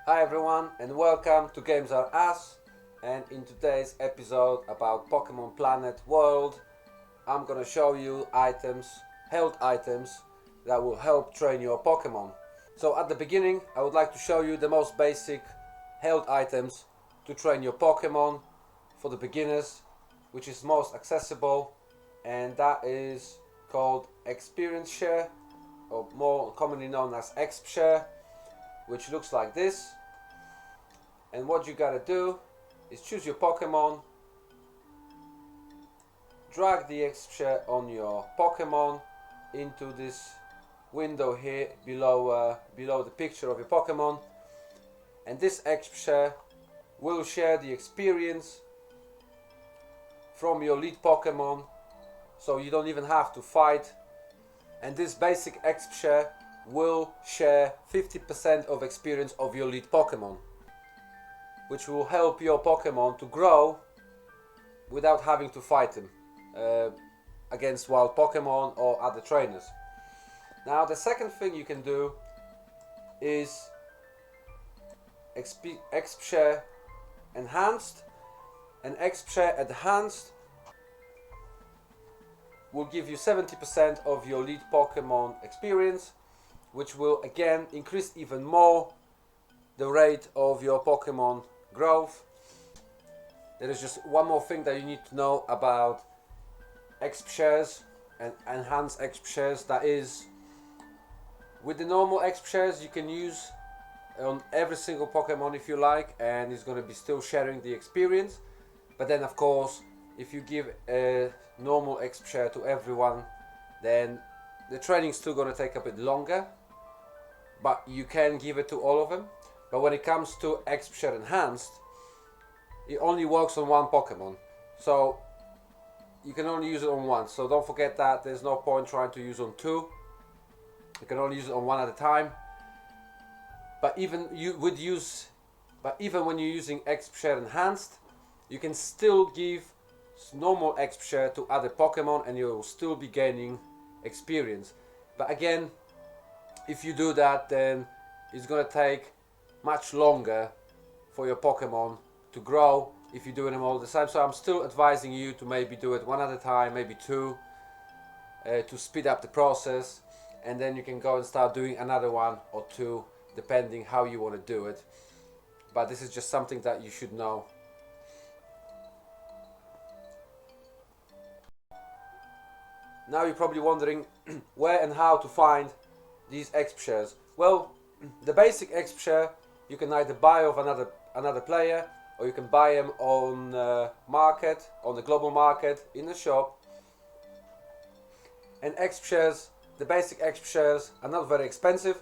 Hi everyone and welcome to Games Are Us, and in today's episode about Pokemon Planet World I'm gonna show you health items that will help train your Pokemon. So at the beginning I would like to show you the most basic health items to train your Pokemon for the beginners, which is most accessible, and that is called Experience Share, or more commonly known as Exp Share, which looks like this. And what you gotta do is choose your Pokemon, drag the Exp Share on your Pokemon into this window here below the picture of your Pokemon, and this Exp Share will share the experience from your lead Pokemon, so you don't even have to fight. And this basic Exp Share will share 50% of experience of your lead Pokemon, which will help your Pokemon to grow without having to fight them against wild Pokemon or other trainers. Now the second thing you can do is Exp Share Enhanced. And Exp Share Enhanced will give you 70% of your lead Pokemon experience, which will again increase even more the rate of your Pokemon growth. There is just one more thing that you need to know about Exp Shares and Enhanced Exp Shares. That is, with the normal Exp Shares you can use on every single Pokemon if you like, and it's going to be still sharing the experience. But then of course, if you give a normal Exp Share to everyone, then the training's still going to take a bit longer, but you can give it to all of them. But when it comes to Exp Share Enhanced, it only works on one Pokemon, so you can only use it on one. So don't forget that there's no point trying to use on two. You can only use it on one at a time. But even when you're using Exp Share Enhanced, you can still give normal Exp Share to other Pokemon and you'll still be gaining experience. But again, if you do that, then it's gonna take much longer for your Pokemon to grow if you're doing them all the time. So I'm still advising you to maybe do it one at a time, maybe two, to speed up the process, and then you can go and start doing another one or two depending how you want to do it. But this is just something that you should know. Now you're probably wondering where and how to find these Exp Shares. Well, the basic Exp Share you can either buy off another player, or you can buy them on the global market, in the shop. And Exp Shares, the basic Exp Shares, are not very expensive.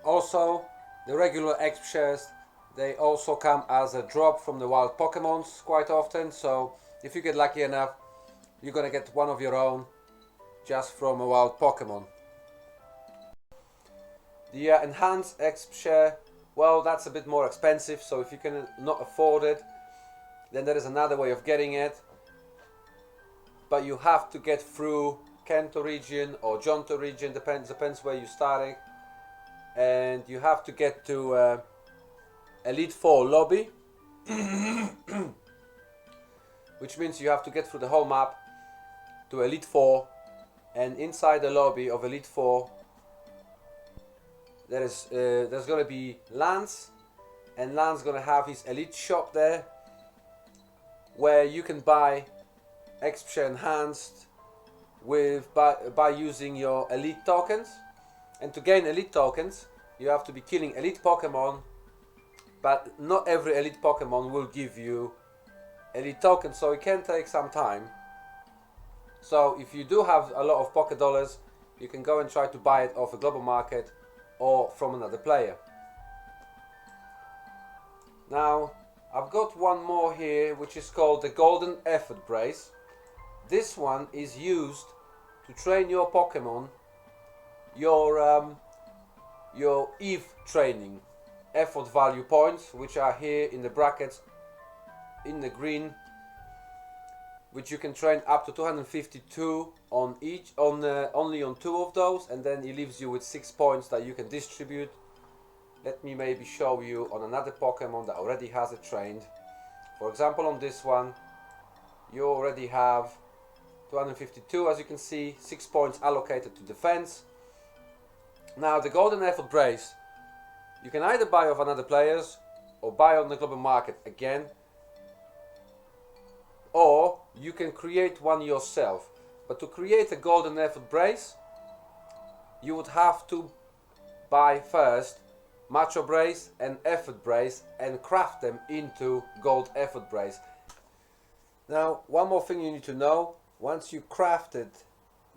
Also, the regular Exp Shares, they also come as a drop from the wild Pokemons quite often. So if you get lucky enough, you're gonna get one of your own just from a wild Pokemon. The Enhanced Exp Share, well, that's a bit more expensive, so if you can not afford it, then there is another way of getting it. But you have to get through Kanto region or Johto region, depends where you're starting, and you have to get to Elite Four lobby, which means you have to get through the whole map to Elite Four, and inside the lobby of Elite Four there's gonna be Lance, and Lance gonna have his Elite shop there, where you can buy Exp Share Enhanced by using your Elite tokens. And to gain Elite tokens, you have to be killing Elite Pokemon, but not every Elite Pokemon will give you Elite tokens, so it can take some time. So if you do have a lot of Poké Dollars, you can go and try to buy it off a global market or from another player. Now I've got one more here, which is called the Golden Effort Brace. This one is used to train your Pokemon your EVE training effort value points, which are here in the brackets in the green. which you can train up to 252 on each, only on 2 of those, and then it leaves you with 6 points that you can distribute. Let me maybe show you on another Pokemon that already has it trained. For example, on this one, you already have 252, as you can see, 6 points allocated to defense. Now, the Golden Effort Brace, you can either buy off another players or buy on the global market again, or you can create one yourself. But to create a Golden Effort Brace, you would have to buy first Macho Brace and Effort Brace and craft them into Gold Effort Brace. Now, one more thing you need to know: once you crafted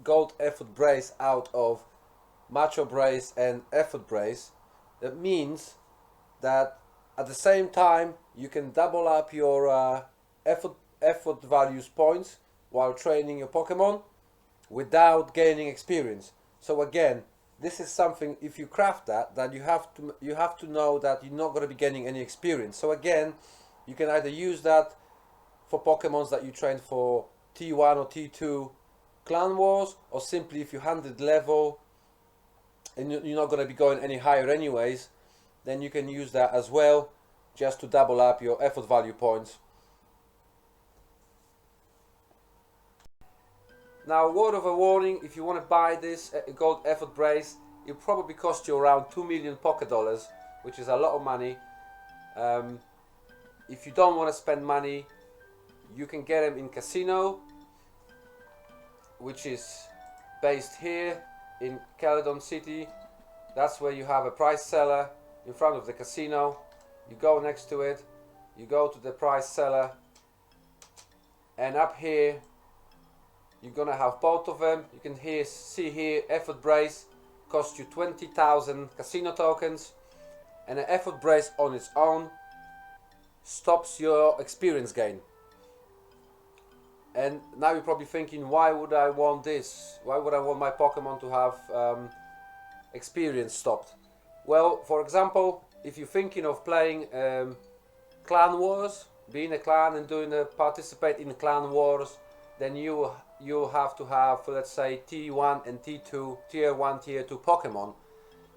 Gold Effort Brace out of Macho Brace and Effort Brace, that means that at the same time you can double up your effort values points while training your Pokemon without gaining experience. So again, this is something, if you craft that you have to know that you're not going to be gaining any experience. So again, you can either use that for Pokemons that you train for T1 or T2 Clan Wars, or simply if you 100 level and you're not going to be going any higher anyways, then you can use that as well, just to double up your effort value points. Now, word of a warning: if you want to buy this Gold Effort Brace, it'll probably cost you around 2 million Poké Dollars, which is a lot of money. If you don't want to spend money, you can get them in Casino, which is based here in Caledon City. That's where you have a price seller in front of the casino. You go next to it, you go to the price seller, and up here you're gonna have both of them. You can see here, Effort Brace costs you 20,000 casino tokens, and an Effort Brace on its own stops your experience gain. And now you're probably thinking, why would I want this? Why would I want my Pokemon to have experience stopped? Well, for example, if you're thinking of playing Clan Wars, being a clan and participate in Clan Wars, then you have to have, let's say, T1 and T2, Tier 1, Tier 2 Pokemon,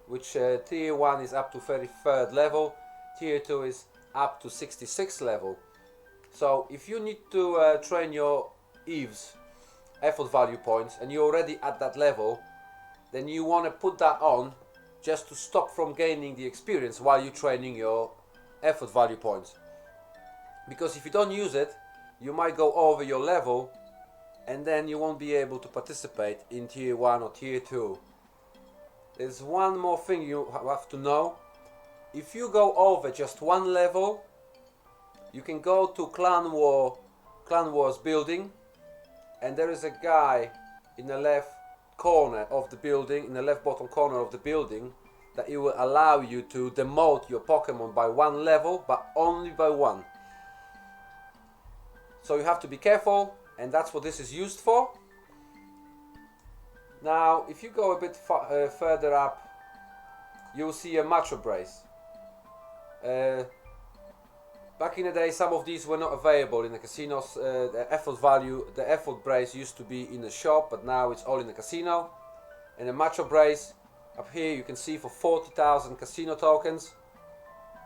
which Tier 1 is up to 33rd level, Tier 2 is up to 66th level. So if you need to train your EVs, effort value points, and you're already at that level, then you want to put that on just to stop from gaining the experience while you're training your effort value points. Because if you don't use it, you might go over your level and then you won't be able to participate in Tier 1 or Tier 2. There's one more thing you have to know. If you go over just one level, you can go to Clan Wars building, and there is a guy in the left corner of the building, in the left bottom corner of the building, that it will allow you to demote your Pokemon by one level, but only by one. So you have to be careful, and that's what this is used for. Now, if you go a bit further up, you'll see a Macho Brace. Back in the day, some of these were not available in the casinos. The effort brace used to be in the shop, but now it's all in the casino. And the Macho Brace, up here you can see, for 40,000 casino tokens.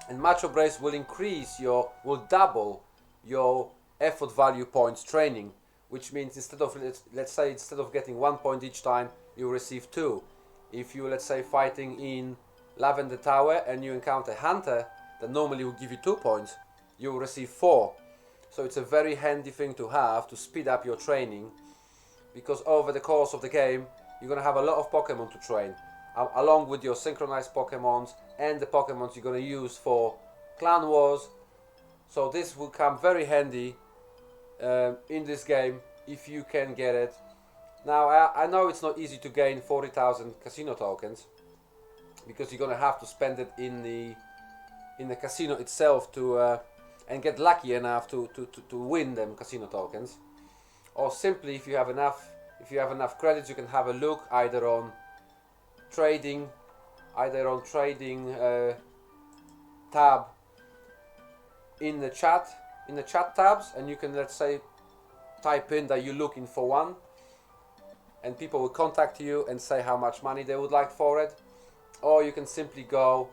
And Macho Brace will double your effort value points training, which means instead of getting 1 point each time, you receive 2. If you, let's say, fighting in Lavender Tower and you encounter Hunter that normally will give you 2 points, you will receive 4. So it's a very handy thing to have to speed up your training, because over the course of the game you're going to have a lot of Pokemon to train, along with your synchronized Pokemons and the Pokemons you're going to use for Clan Wars. So this will come very handy in this game if you can get it. Now I know it's not easy to gain 40,000 casino tokens, because you're going to have to spend it in the casino itself to and get lucky enough to win them casino tokens. Or simply, if you have enough credits, you can have a look either on trading tab in the chat tabs, and you can, let's say, type in that you're looking for one, and people will contact you and say how much money they would like for it. Or you can simply go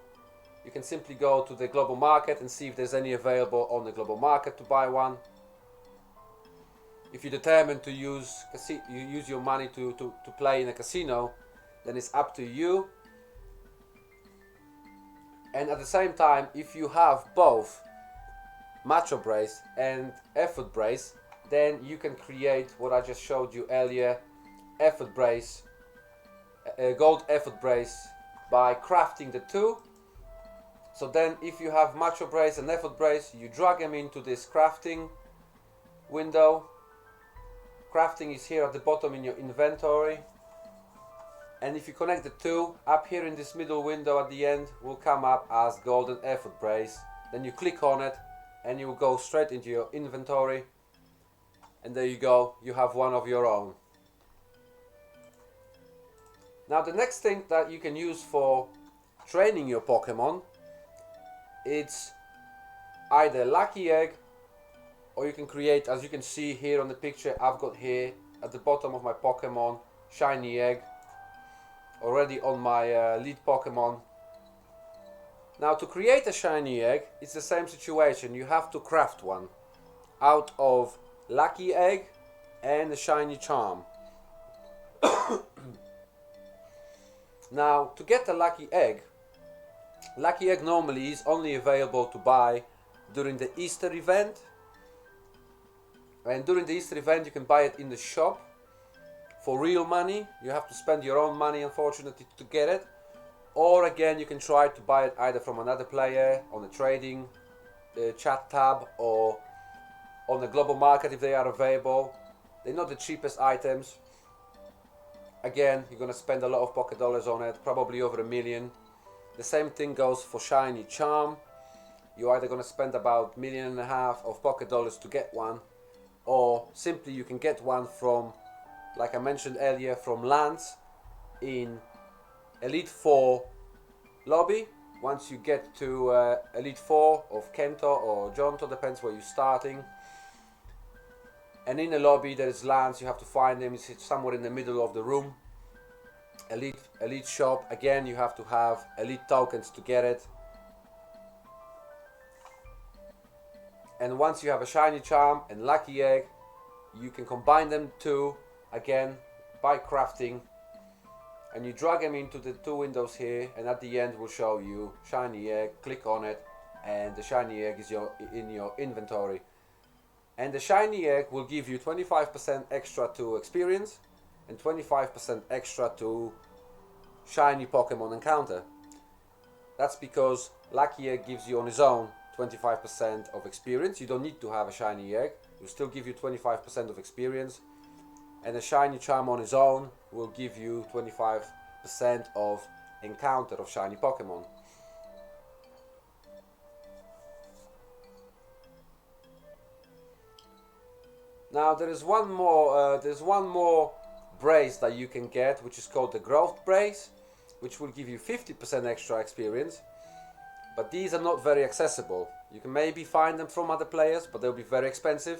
to the global market and see if there's any available on the global market to buy one. If you determine to use your money to play in a casino, then it's up to you. And at the same time, if you have both Macho brace and effort brace, then you can create what I just showed you earlier, effort brace, gold effort brace, by crafting the two. So then if you have Macho brace and effort brace, you drag them into this crafting window. Crafting is here at the bottom in your inventory, and if you connect the two, up here in this middle window at the end will come up as golden effort brace. Then you click on it and you will go straight into your inventory, and there you go, you have one of your own. Now the next thing that you can use for training your Pokemon, it's either lucky egg, or you can create, as you can see here on the picture I've got here at the bottom of my Pokemon, shiny egg already on my lead Pokemon. Now to create a shiny egg, it's the same situation. You have to craft one out of lucky egg and a shiny charm. Now to get a lucky egg normally is only available to buy during the Easter event. And during the Easter event you can buy it in the shop for real money. You have to spend your own money, unfortunately, to get it. Or again, you can try to buy it either from another player on the trading chat tab, or on the global market if they are available. They're not the cheapest items. Again, you're gonna spend a lot of pocket dollars on it, probably over $1 million. The same thing goes for shiny charm. You're either gonna spend about $1.5 million of pocket dollars to get one, or simply you can get one from, like I mentioned earlier, from Lance in Elite 4 lobby. Once you get to Elite 4 of Kento or Johto, depends where you're starting. And in the lobby there is Lance, you have to find him, he's somewhere in the middle of the room. Elite shop, again you have to have elite tokens to get it. And once you have a shiny charm and lucky egg, you can combine them two again by crafting, and you drag them into the two windows here, and at the end will show you shiny egg. Click on it and the shiny egg is in your inventory, and the shiny egg will give you 25% extra to experience and 25% extra to shiny Pokemon encounter. That's because lucky egg gives you on its own 25% of experience. You don't need to have a shiny egg, it will still give you 25% of experience, and a shiny charm on its own will give you 25% of encounter of shiny Pokemon. Now there's one more brace that you can get, which is called the growth brace, which will give you 50% extra experience. But these are not very accessible. You can maybe find them from other players, but they'll be very expensive.